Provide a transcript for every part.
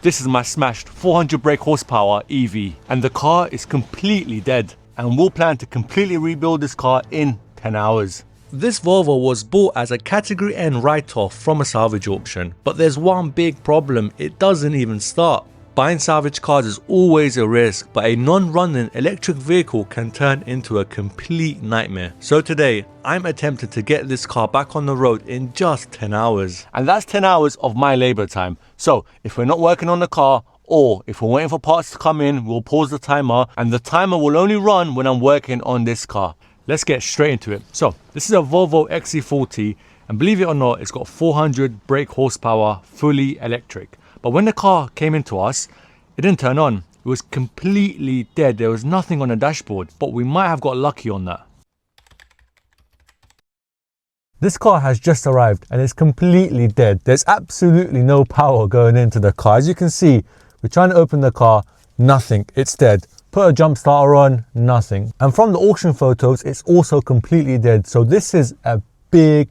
This is my smashed 400 brake horsepower EV, and the car is completely dead, and we'll plan to completely rebuild this car in 10 hours. This Volvo was bought as a category N write-off from a salvage auction, but there's one big problem: it doesn't even start. Buying salvage cars is always a risk, but a non-running electric vehicle can turn into a complete nightmare. So today, I'm attempting to get this car back on the road in just 10 hours. And that's 10 hours of my labor time. So if we're not working on the car, or if we're waiting for parts to come in, we'll pause the timer, and the timer will only run when I'm working on this car. Let's get straight into it. So this is a Volvo XC40, and believe it or not, it's got 400 brake horsepower, fully electric. But when the car came into us, it didn't turn on. It was completely dead. There was nothing on the dashboard, but we might have got lucky on that. This car has just arrived and it's completely dead. There's absolutely no power going into the car. As you can see, we're trying to open the car, nothing, it's dead. Put a jump starter on, nothing. And from the auction photos, it's also completely dead. So this is a big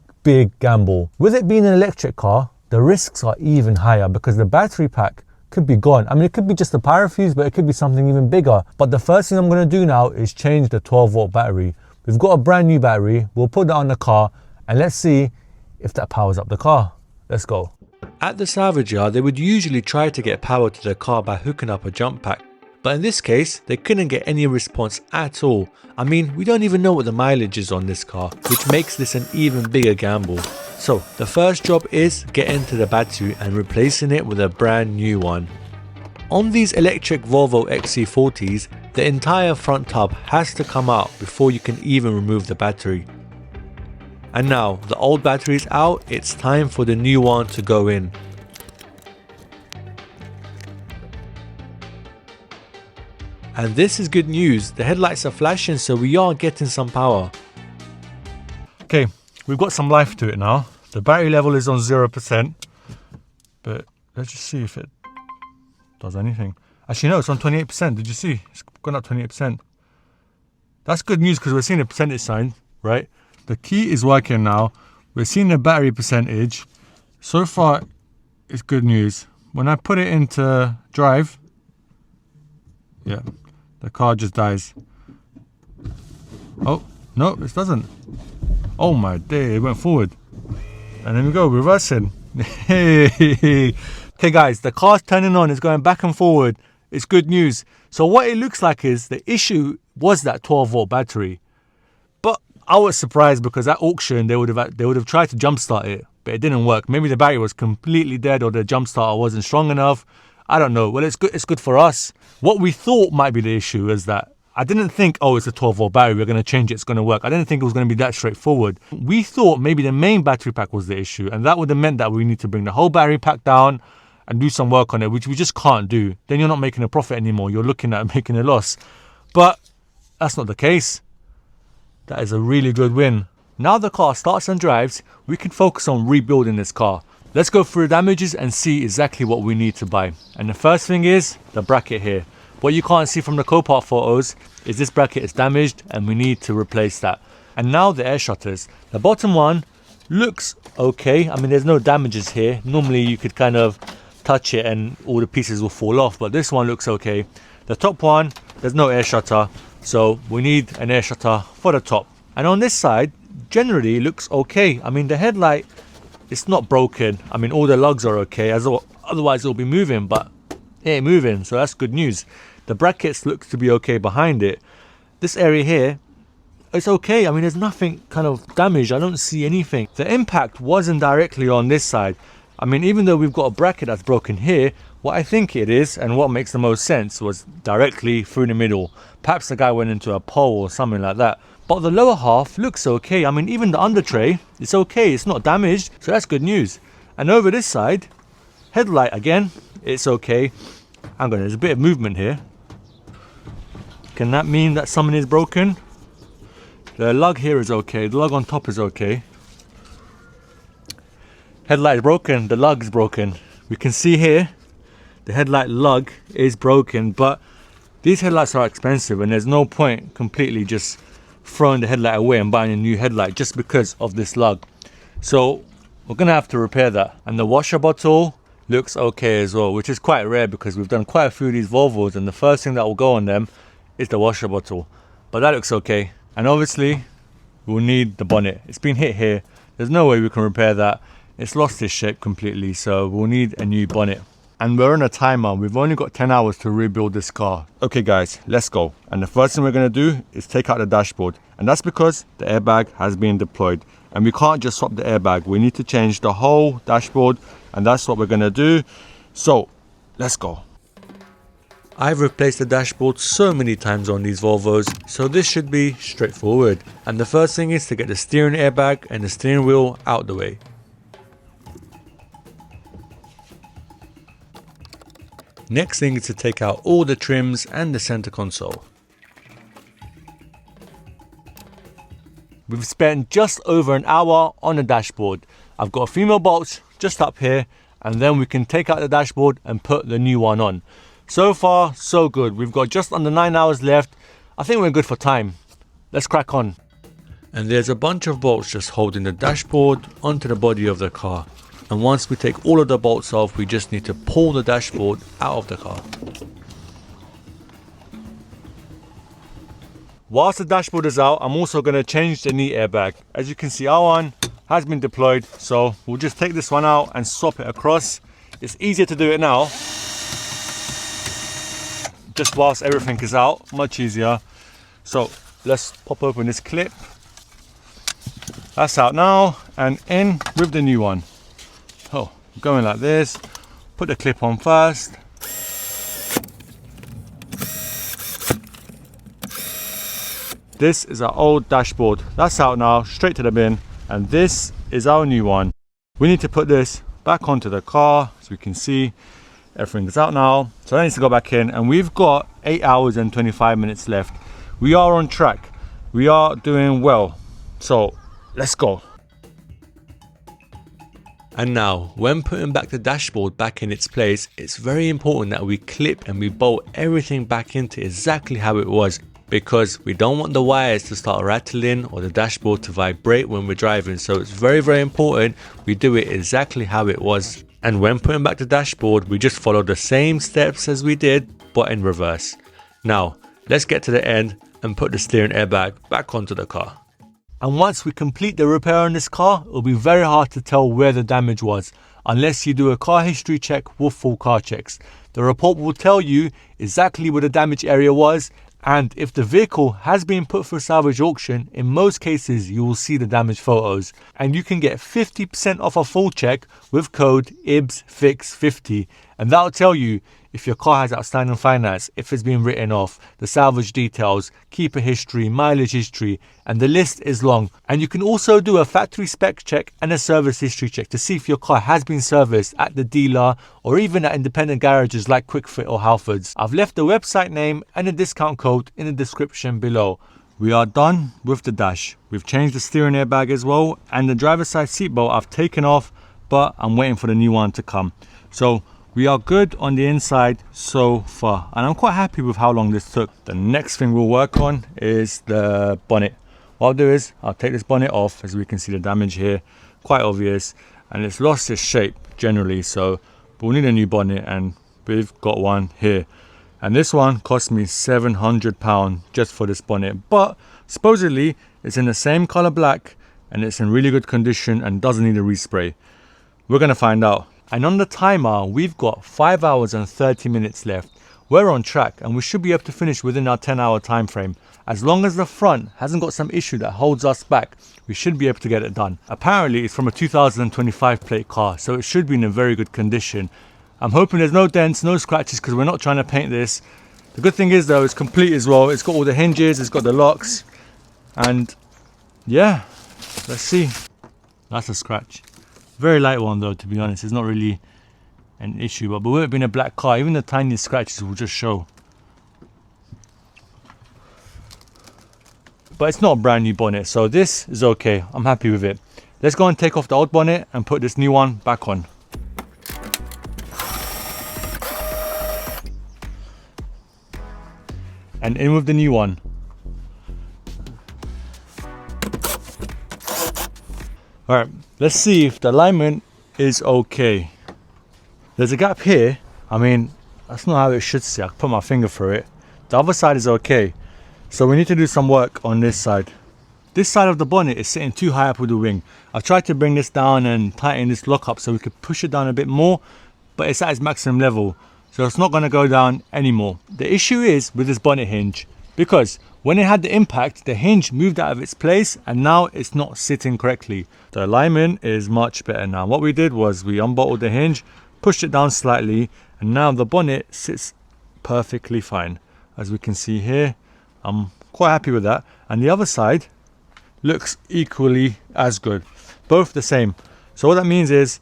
gamble. With it being an electric car, the risks are even higher because the battery pack could be gone. I mean, it could be just a power fuse, but it could be something even bigger. But the first thing I'm going to do now is change the 12-volt battery. We've got a brand new battery. We'll put that on the car and let's see if that powers up the car. Let's go. At the salvage yard, they would usually try to get power to the car by hooking up a jump pack. But in this case, they couldn't get any response at all. I mean, we don't even know what the mileage is on this car, which makes this an even bigger gamble. So the first job is getting to the battery and replacing it with a brand new one. On these electric Volvo XC40s, the entire front tub has to come out before you can even remove the battery. And now the old battery is out, it's time for the new one to go in. And this is good news, the headlights are flashing, so we are getting some power. Okay, we've got some life to it now. The battery level is on 0%, but let's just see if it does anything. Actually no, it's on 28%, did you see? It's gone up 28%. That's good news because we're seeing a percentage sign, right? The key is working now. We're seeing the battery percentage. So far, it's good news. When I put it into drive, yeah, the car just dies. Oh, no, it doesn't. Oh my day, it went forward. And then we go, reversing. Hey. Okay guys, the car's turning on, it's going back and forward. It's good news. So what it looks like is the issue was that 12-volt battery. But I was surprised because at auction they would have tried to jumpstart it, but it didn't work. Maybe the battery was completely dead or the jump starter wasn't strong enough. I don't know. Well, it's good for us. What we thought might be the issue is that I didn't think, oh, it's a 12-volt battery, we're going to change it, it's going to work. I didn't think it was going to be that straightforward. We thought maybe the main battery pack was the issue, and that would have meant that we need to bring the whole battery pack down and do some work on it, which we just can't do. Then you're not making a profit anymore. You're looking at making a loss. But that's not the case. That is a really good win. Now the car starts and drives, we can focus on rebuilding this car. Let's go through the damages and see exactly what we need to buy. And the first thing is the bracket here. What you can't see from the Copart photos is this bracket is damaged and we need to replace that. And now the air shutters. The bottom one looks okay. I mean, there's no damages here. Normally you could kind of touch it and all the pieces will fall off, but this one looks okay. The top one, there's no air shutter, so we need an air shutter for the top. And on this side, generally looks okay. I mean, the headlight, it's not broken. I mean, all the lugs are okay, otherwise it'll be moving, but it ain't moving, so that's good news. The brackets look to be okay behind it. This area here, it's okay. I mean, there's nothing kind of damaged. I don't see anything. The impact wasn't directly on this side. I mean, even though we've got a bracket that's broken here, what I think it is, and what makes the most sense, was directly through the middle. Perhaps the guy went into a pole or something like that. But the lower half looks okay. I mean, even the under tray, it's okay. It's not damaged, so that's good news. And over this side, headlight again, it's okay. Hang on, there's a bit of movement here. Can that mean that something is broken? The lug here is okay. The lug on top is okay. Headlight is broken. The lug is broken. We can see here the headlight lug is broken, but these headlights are expensive and there's no point completely just throwing the headlight away and buying a new headlight just because of this lug. So we're gonna have to repair that. And the washer bottle, looks okay as well, which is quite rare because we've done quite a few of these Volvos and the first thing that will go on them is the washer bottle. But that looks okay. And obviously we'll need the bonnet. It's been hit here. There's no way we can repair that. It's lost its shape completely, so we'll need a new bonnet. And we're on a timer. We've only got 10 hours to rebuild this car. Okay guys, let's go. And the first thing we're going to do is take out the dashboard. And that's because the airbag has been deployed. And we can't just swap the airbag. We need to change the whole dashboard. And that's what we're going to do. So, let's go. I've replaced the dashboard so many times on these Volvos, so this should be straightforward. And the first thing is to get the steering airbag and the steering wheel out the way. Next thing is to take out all the trims and the center console. We've spent just over an hour on the dashboard. I've got a few more bolts just up here, and then we can take out the dashboard and put the new one on. So far, so good. We've got just under 9 hours left. I think we're good for time. Let's crack on. And there's a bunch of bolts just holding the dashboard onto the body of the car. And once we take all of the bolts off, we just need to pull the dashboard out of the car. Whilst the dashboard is out, I'm also going to change the knee airbag. As you can see, our one has been deployed, so we'll just take this one out and swap it across. It's easier to do it now, just whilst everything is out, much easier. So let's pop open this clip. That's out now, and in with the new one. Oh, going like this. Put the clip on first. This is our old dashboard. That's out now, straight to the bin. And this is our new one. We need to put this back onto the car, so we can see everything is out now. So that needs to go back in, and we've got 8 hours and 25 minutes left. We are on track. We are doing well. So let's go. And now, when putting back the dashboard back in its place, it's very important that we clip and we bolt everything back into exactly how it was, because we don't want the wires to start rattling or the dashboard to vibrate when we're driving. So it's very, very important we do it exactly how it was. And when putting back the dashboard, we just follow the same steps as we did, but in reverse. Now, let's get to the end and put the steering airbag back onto the car. And once we complete the repair on this car, it'll be very hard to tell where the damage was, unless you do a car history check with full car checks. The report will tell you exactly where the damage area was, and if the vehicle has been put through salvage auction, in most cases you will see the damage photos. And you can get 50% off a full check with code IBSFIX50, and that'll tell you if your car has outstanding finance, if it's been written off, the salvage details, keeper history, mileage history, and the list is long. And you can also do a factory spec check and a service history check to see if your car has been serviced at the dealer or even at independent garages like Quick Fit or Halfords. I've left the website name and a discount code in the description below. We are done with the dash. We've changed the steering airbag as well, and the driver's side seatbelt I've taken off, but I'm waiting for the new one to come. So we are good on the inside so far, and I'm quite happy with how long this took. The next thing we'll work on is the bonnet. What I'll do is I'll take this bonnet off. As we can see, the damage here, quite obvious, and it's lost its shape generally, so we'll need a new bonnet, and we've got one here. And this one cost me £700 just for this bonnet, but supposedly it's in the same color black and it's in really good condition and doesn't need a respray. We're gonna find out. And on the timer, we've got 5 hours and 30 minutes left. We're on track and we should be able to finish within our 10-hour time frame. As long as the front hasn't got some issue that holds us back, we should be able to get it done. Apparently it's from a 2025 plate car, so it should be in a very good condition. I'm hoping there's no dents, no scratches, because we're not trying to paint this. The good thing is though, it's complete as well. It's got all the hinges, it's got the locks, and yeah, let's see. That's a scratch. Very light one though, to be honest. It's not really an issue, but with it being a black car, even the tiniest scratches will just show. But it's not a brand new bonnet, so this is okay. I'm happy with it. Let's go and take off the old bonnet and put this new one back on. And in with the new one. Alright, let's see if the alignment is okay. There's a gap here. I mean, that's not how it should sit. I can put my finger through it. The other side is okay. So we need to do some work on this side. This side of the bonnet is sitting too high up with the wing. I've tried to bring this down and tighten this lock up so we could push it down a bit more, but it's at its maximum level. So it's not going to go down anymore. The issue is with this bonnet hinge, because when it had the impact, the hinge moved out of its place and now it's not sitting correctly. The alignment is much better now. What we did was we unbolted the hinge, pushed it down slightly, and now the bonnet sits perfectly fine. As we can see here, I'm quite happy with that. And the other side looks equally as good, both the same. So what that means is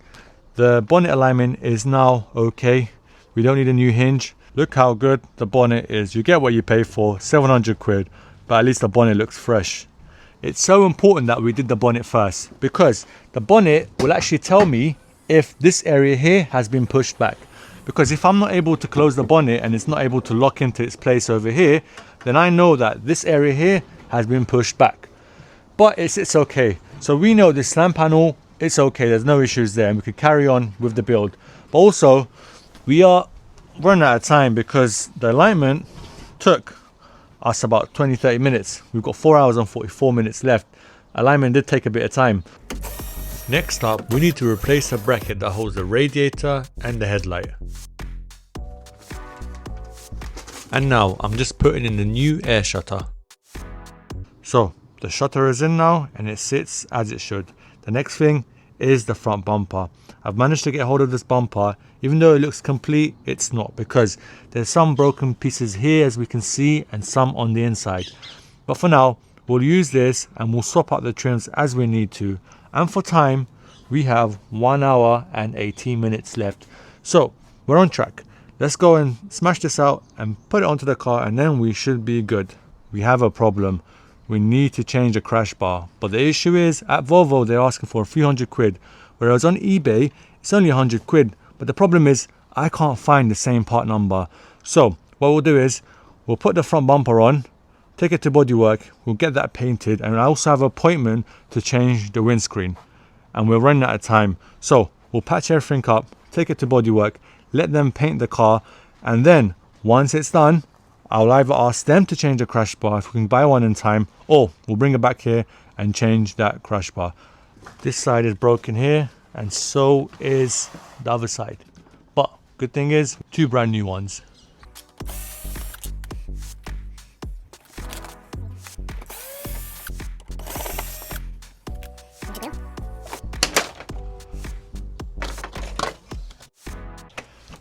the bonnet alignment is now okay. We don't need a new hinge. Look how good the bonnet is. You get what you pay for, 700 quid, but at least the bonnet looks fresh. It's so important that we did the bonnet first, because the bonnet will actually tell me if this area here has been pushed back. Because if I'm not able to close the bonnet and it's not able to lock into its place over here, then I know that this area here has been pushed back. But it's okay. So we know this slam panel, it's okay. There's no issues there and we could carry on with the build. But also, we are running out of time because the alignment took us about 20-30 minutes. We've got 4 hours and 44 minutes left. Alignment did take a bit of time. Next up, we need to replace the bracket that holds the radiator and the headlight. And now I'm just putting in the new air shutter. So the shutter is in now and it sits as it should. The next thing is the front bumper. I've managed to get hold of this bumper. Even though it looks complete, it's not, because there's some broken pieces here as we can see and some on the inside. But for now, we'll use this and we'll swap out the trims as we need to. And for time, we have 1 hour and 18 minutes left. So we're on track. Let's go and smash this out and put it onto the car and then we should be good. We have a problem. We need to change the crash bar. But the issue is, at Volvo, they're asking for 300 quid. Whereas on eBay, it's only 100 quid. But the problem is, I can't find the same part number. So what we'll do is, we'll put the front bumper on, take it to bodywork, we'll get that painted, and I also have an appointment to change the windscreen. And we're running out of time. So we'll patch everything up, take it to bodywork, let them paint the car, and then once it's done, I'll either ask them to change the crash bar if we can buy one in time, or we'll bring it back here and change that crash bar. This side is broken here, and so is the other side. But good thing is, 2 brand new ones.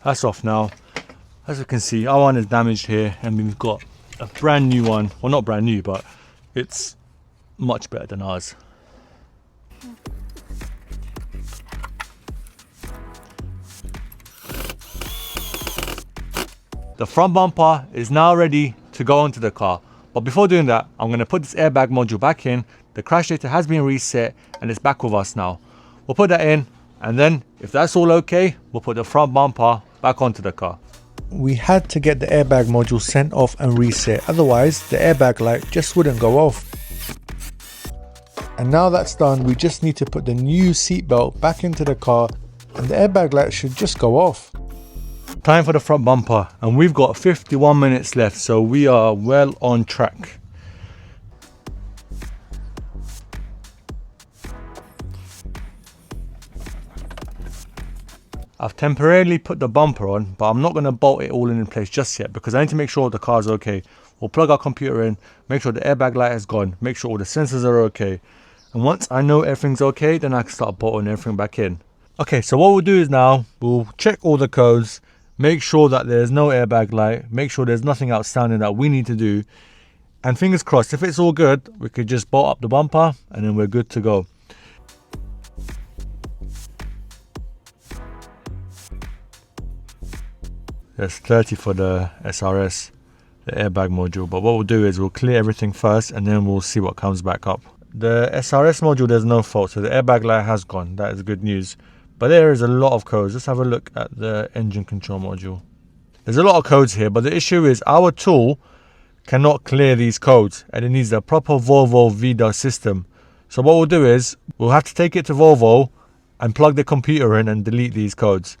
That's off now. As you can see, our one is damaged here and we've got a brand new one. Well, not brand new, but it's much better than ours. The front bumper is now ready to go onto the car. But before doing that, I'm going to put this airbag module back in. The crash data has been reset and it's back with us now. We'll put that in, and then if that's all okay, we'll put the front bumper back onto the car. We had to get the airbag module sent off and reset, otherwise the airbag light just wouldn't go off. And now that's done, we just need to put the new seatbelt back into the car and the airbag light should just go off. Time for the front bumper, and we've got 51 minutes left, so we are well on track. I've temporarily put the bumper on, but I'm not going to bolt it all in place just yet because I need to make sure the car's okay. We'll plug our computer in, make sure the airbag light is gone, make sure all the sensors are okay. And once I know everything's okay, then I can start bolting everything back in. Okay, so what we'll do is now, we'll check all the codes, make sure that there's no airbag light, make sure there's nothing outstanding that we need to do. And fingers crossed, if it's all good, we could just bolt up the bumper and then we're good to go. There's 30 for the SRS, the airbag module, but what we'll do is we'll clear everything first and then we'll see what comes back up. The SRS module, there's no fault, so the airbag light has gone. That is good news. But there is a lot of codes. Let's have a look at the engine control module. There's a lot of codes here, but the issue is our tool cannot clear these codes and it needs a proper Volvo VDA system. So what we'll do is we'll have to take it to Volvo and plug the computer in and delete these codes.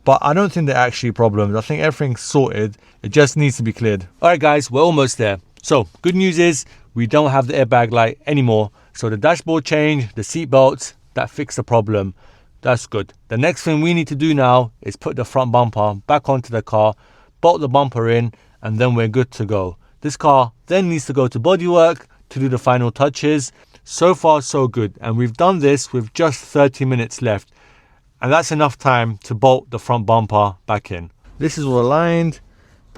but I don't think they're actually problems. I think everything's sorted. It just needs to be cleared. All right, guys, we're almost there. So good news is we don't have the airbag light anymore. So the dashboard change, the seat belts, that fixed the problem. That's good. The next thing we need to do now is put the front bumper back onto the car, bolt the bumper in, and then we're good to go. This car then needs to go to bodywork to do the final touches. So far, so good. And we've done this with just 30 minutes left. And that's enough time to bolt the front bumper back in. This is all aligned.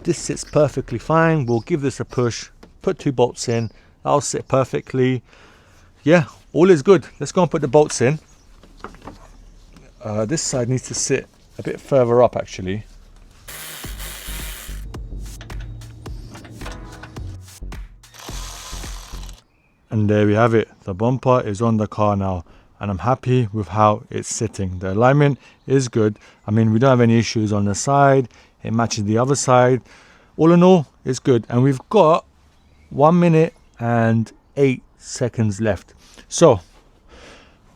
This sits perfectly fine. We'll give this a push, put 2 bolts in. That'll sit perfectly. Yeah, all is good. Let's go and put the bolts in. This side needs to sit a bit further up actually. And there we have it. The bumper is on the car now, and I'm happy with how it's sitting. The alignment is good. I mean, we don't have any issues on the side. It matches the other side. All in all, it's good. And we've got 1 minute and 8 seconds left. So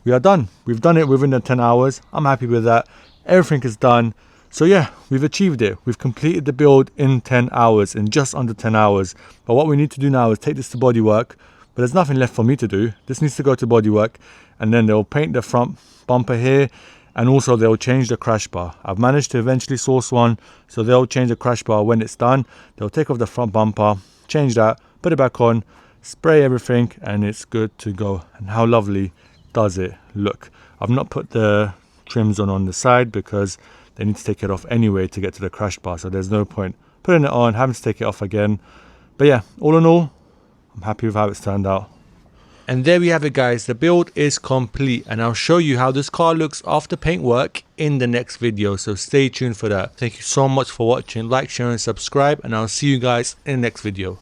we are done. We've done it within the 10 hours. I'm happy with that. Everything is done. So yeah, we've achieved it. We've completed the build in 10 hours, in just under 10 hours. But what we need to do now is take this to bodywork. But there's nothing left for me to do. This needs to go to bodywork, and then they'll paint the front bumper here, and also they'll change the crash bar. I've managed to eventually source one, so they'll change the crash bar when it's done. They'll take off the front bumper, change that, put it back on, spray everything, and it's good to go. And how lovely does it look? I've not put the trims on the side because they need to take it off anyway to get to the crash bar, so there's no point putting it on, having to take it off again. But yeah, all in all, I'm happy with how it's turned out. And there we have it, guys. The build is complete, and I'll show you how this car looks after paint work in the next video, so stay tuned for that. Thank you so much for watching. Like, share and subscribe, and I'll see you guys in the next video.